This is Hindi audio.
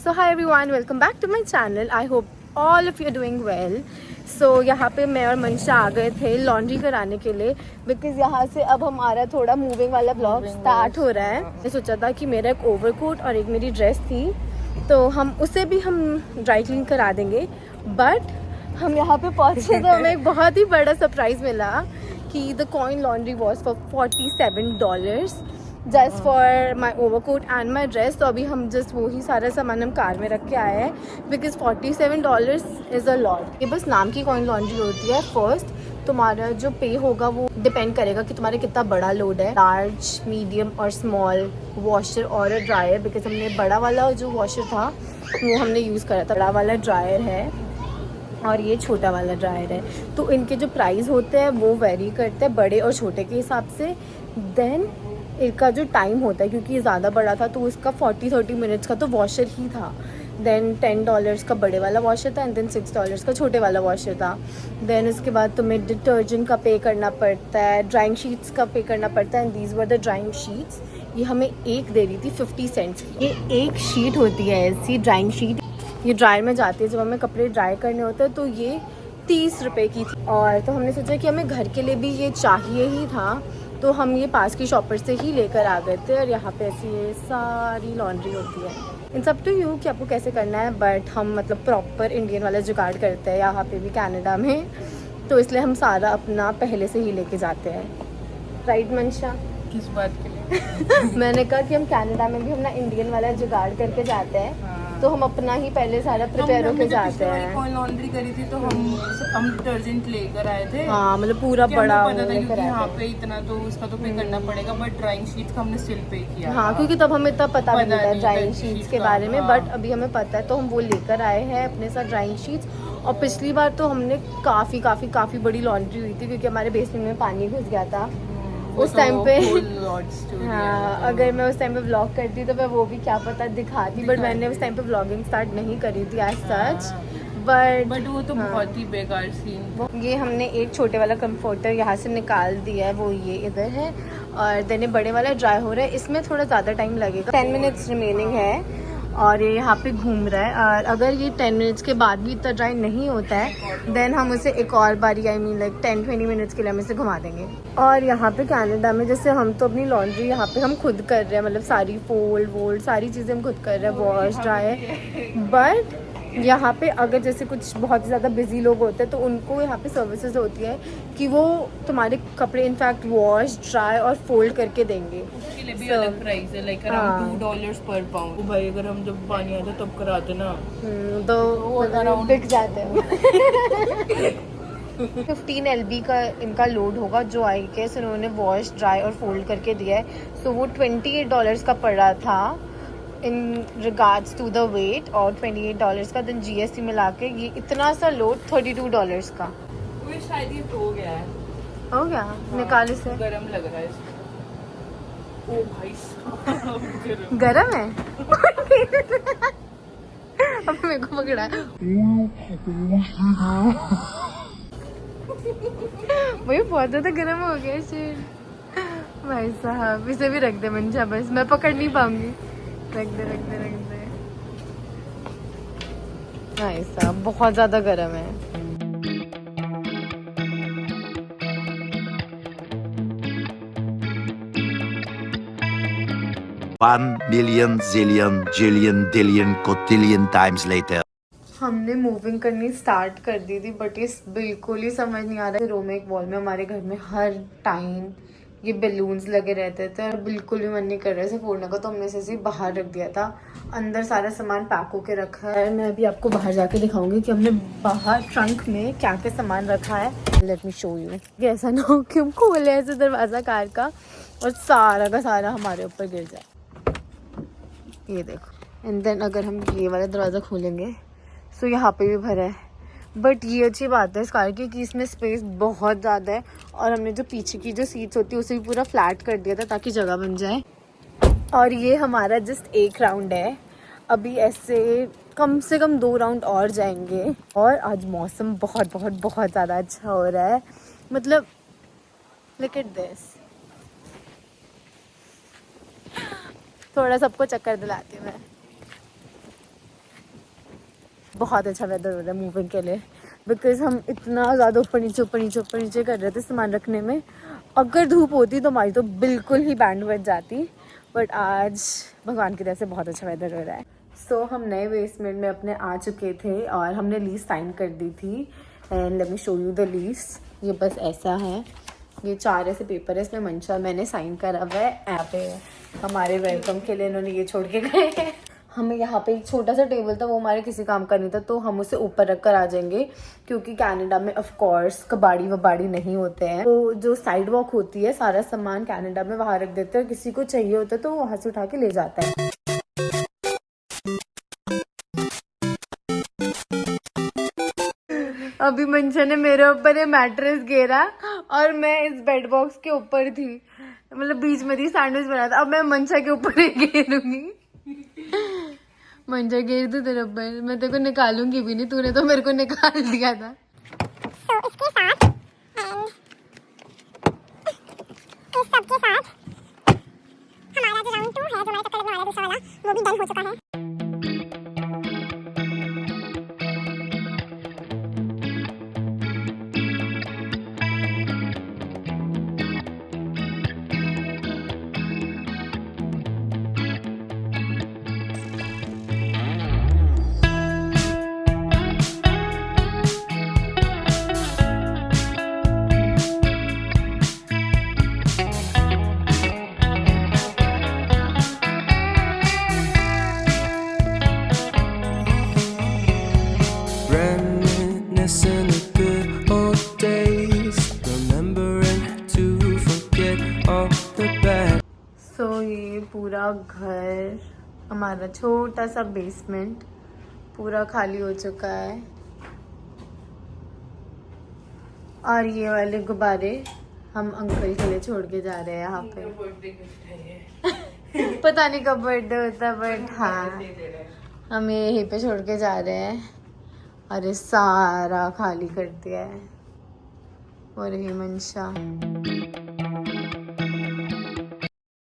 So hi everyone, welcome back to my channel. I hope all of you are doing well. So यहाँ पे मैं और मंशा आ गए थे लॉन्ड्री कराने के लिए बिकॉज यहाँ से अब हमारा थोड़ा मूविंग वाला ब्लॉग स्टार्ट हो रहा है। मैं सोचा था कि मेरा एक ओवरकोट और एक मेरी ड्रेस थी तो हम उसे भी हम ड्राई क्लीन करा देंगे, बट हम यहाँ पे पहुँचे तो हमें एक बहुत ही बड़ा सरप्राइज़ मिला कि the coin laundry was for $47 just for my overcoat and my dress. तो अभी हम जस्ट वही सारा सामान हम कार में रख के आए हैं बिकॉज $47 इज़ अ लॉट। ये बस नाम की कॉइन लॉन्ड्री होती है। फर्स्ट तुम्हारा जो पे होगा वो डिपेंड करेगा कि तुम्हारे कितना बड़ा लोड है, लार्ज, मीडियम और स्मॉल वॉशर और ड्रायर। बिकॉज हमने बड़ा वाला जो वॉशर था वो हमने यूज़ करा था। बड़ा वाला ड्रायर है और ये छोटा वाला ड्रायर है, तो इनके जो प्राइस होते हैं वो वेरी करते हैं बड़े और छोटे के हिसाब से। देन इनका जो टाइम होता है, क्योंकि ये ज़्यादा बड़ा था तो इसका 40-30 मिनट्स का तो वॉशर ही था। देन $10 का बड़े वाला वॉशर था एंड देन $6 का छोटे वाला वॉशर था। देन उसके बाद तुम्हें डिटर्जेंट का पे करना पड़ता है, ड्राइंग शीट्स का पे करना पड़ता है and these were the drawing sheets. ये हमें एक दे रही थी 50 सेंट्स की। ये एक शीट होती है ऐसी ड्राइंग शीट, ये ड्रायर में जाती है जब हमें कपड़े ड्राई करने होते हैं। तो ये 30 रुपये की थी। और तो हमने सोचा कि हमें घर के लिए भी ये चाहिए ही था, तो हम ये पास की शॉपर से ही लेकर आ गए थे। और यहाँ पे ऐसी ये सारी लॉन्ड्री होती है। इन सब टू यू कि आपको कैसे करना है, बट हम मतलब प्रॉपर इंडियन वाला जुगाड़ करते हैं यहाँ पे भी कनाडा में, तो इसलिए हम सारा अपना पहले से ही लेके जाते हैं। राइट मंशा? किस बात के लिए? मैंने कहा कि हम कनाडा में भी अपना इंडियन वाला जुगाड़ करके जाते हैं, तो हम अपना ही पहले सारा प्रिपेयर होके जाते हैं। कॉइन लॉन्ड्री करी थी तो हम डिटर्जेंट लेकर आए थे। हाँ, मतलब पूरा बड़ा पता था क्योंकि यहाँ पे इतना तो उसका तो पे करना पड़ेगा, बट ड्राइंग शीट का हमने स्टिल पे किया। हाँ, क्योंकि तब हमें इतना पता भी नहीं था ड्राइंग शीट्स के बारे में, बट हाँ। अभी हमें पता है तो हम वो लेकर आए हैं अपने साथ ड्राइंग शीट्स। और पिछली बार तो हमने काफ़ी बड़ी लॉन्ड्री हुई थी क्योंकि हमारे बेसमेंट में पानी घुस गया था उस टाइम पे। हाँ, अगर मैं उस टाइम पे व्लॉग करती तो मैं वो भी क्या पता दिखाती, बट मैंने उस टाइम पे व्लॉगिंग स्टार्ट नहीं करी थी एज सच। बट वो तो बहुत ही बेकार सीन। ये हमने एक छोटे वाला कंफर्टर यहाँ से निकाल दिया है, वो ये इधर है। और देने बड़े वाला ड्राई हो रहा है, इसमें थोड़ा ज़्यादा टाइम लगेगा। 10 मिनट्स रिमेनिंग है और ये यहाँ पे घूम रहा है। और अगर ये 10 मिनट्स के बाद भी इतना ड्राई नहीं होता है देन हम उसे एक और बारी लाइक 10-20 मिनट्स के लिए हम इसे घुमा देंगे। और यहाँ पे कनाडा में जैसे हम तो अपनी लॉन्ड्री यहाँ पे हम खुद कर रहे हैं, मतलब सारी फोल्ड सारी चीज़ें हम खुद कर रहे हैं, वॉश ड्राई। बट यहाँ पे अगर जैसे कुछ बहुत ज़्यादा बिजी लोग होते हैं तो उनको यहाँ पे सर्विसेज होती है कि वो तुम्हारे कपड़े इनफैक्ट वॉश ड्राई और फोल्ड करके देंगे। उसके लिए भी अलग प्राइस है, लाइक अराउंड $2 पर पाउंड। वो भाई अगर हम जब पानी आता तब कराते ना तो वो बिक जाते हैं। 15 LB का इनका लोड होगा जो आई गेस उन्होंने वॉश ड्राई और फोल्ड करके दिया है। सो वो $28 का पड़ रहा था in regards to the weight, और $28 का देन GST मिला के ये इतना सा लोड $32 का। वो शायद ये हो गया है। हो गया? निकाल इसे। गरम लग रहा है इसको। ओ भाई साहब, गरम है। अब मेरे को पकड़ा है। वही बहुत ज़्यादा गरम हो गया शिट। भाई साहब इसे भी रख दे मंशा, बस मैं पकड़ नहीं पाऊंगी। रख दे। भाई साहब बहुत ज़्यादा गरम है। 1,000,000 zillion jillion dillion cotillion times later. हमने मूविंग करनी स्टार्ट कर दी थी, बट ये बिल्कुल ही समझ नहीं आ रहा है। रोमेक वॉल में हमारे घर में हर टाइम ये बैलून्स लगे रहते थे और बिल्कुल भी मन नहीं कर रहा है इसे फोड़ने का, तो हमने इसे बाहर रख दिया था। अंदर सारा सामान पैक होके रखा है। मैं अभी आपको बाहर जाके दिखाऊंगी कि हमने बाहर ट्रंक में क्या क्या सामान रखा है। Let me show you. ऐसा ना हो कि हम खोले ऐसे दरवाज़ा कार का और सारा का सारा हमारे ऊपर गिर जाए। ये देखो। एंड देन अगर हम ये वाला दरवाज़ा खोलेंगे तो यहाँ पे भी भरा है। बट ये अच्छी बात है इस कार की कि इसमें स्पेस बहुत ज़्यादा है, और हमने जो पीछे की जो सीट्स होती है उसे भी पूरा फ्लैट कर दिया था ताकि जगह बन जाए। और ये हमारा जस्ट एक राउंड है, अभी ऐसे कम से कम 2 राउंड और जाएंगे। और आज मौसम बहुत ज़्यादा अच्छा हो रहा है, मतलब लुक एट दिस। थोड़ा सबको चक्कर दिलाती हूँ मैं। बहुत अच्छा वेदर हो रहा है मूविंग के लिए, बिकॉज हम इतना ज़्यादा ऊपर नीचे कर रहे थे सामान रखने में। अगर धूप होती तो हमारी तो बिल्कुल ही बैंड बज जाती, बट आज भगवान की दया से बहुत अच्छा वेदर हो रहा है। सो हम नए बेसमेंट में अपने आ चुके थे और हमने लीज साइन कर दी थी। And let me show you the lease. ये बस ऐसा है, ये 4 ऐसे पेपर है, इसमें मंशा मैंने साइन करा हुआ है। यहाँ पे हमारे वेलकम के लिए इन्होंने ये छोड़ के गए हैं। हमें यहाँ पे एक छोटा सा टेबल था, वो हमारे किसी काम का नहीं था, तो हम उसे ऊपर रख कर आ जाएंगे, क्योंकि कनाडा में ऑफ कोर्स कबाड़ी वबाड़ी नहीं होते हैं। तो जो साइड वॉक होती है, सारा सामान कनाडा में वहाँ रख देते हैं, और किसी को चाहिए होता है तो वहाँ से उठा के ले जाता है। अभी मंशा ने मेरे ऊपर ये मैट्रेस घेरा और मैं इस बेड बॉक्स के ऊपर थी, मतलब बीच में थी, सैंडविच बना था। अब मैं मंशा के ऊपर ही घेरूंगी। मंशा घेर दो तेरे ऊपर, मैं तेरे को निकालूंगी भी नहीं, तूने तो मेरे को निकाल दिया था। तो इसके साथ इस सब के साथ हमारा जो राउंड 2 है, जो हमारा चक्कर लगने वाला दूसरा वाला, वो भी डन हो चुका है। Reminiscing the good old days, remembering to forget all the bad. सो ये पूरा घर, हमारा छोटा सा बेसमेंट पूरा खाली हो चुका है। और ये वाले गुब्बारे हम अंकल के लिए छोड़ के जा रहे हैं यहाँ पे। बर्थडे गिफ्ट है ये। पता नहीं कब बर्थडे होता है, बट हाँ हम ये यहीं पे छोड़ के जा रहे हैं। और ये सारा खाली कर दिया है। और ये मंशा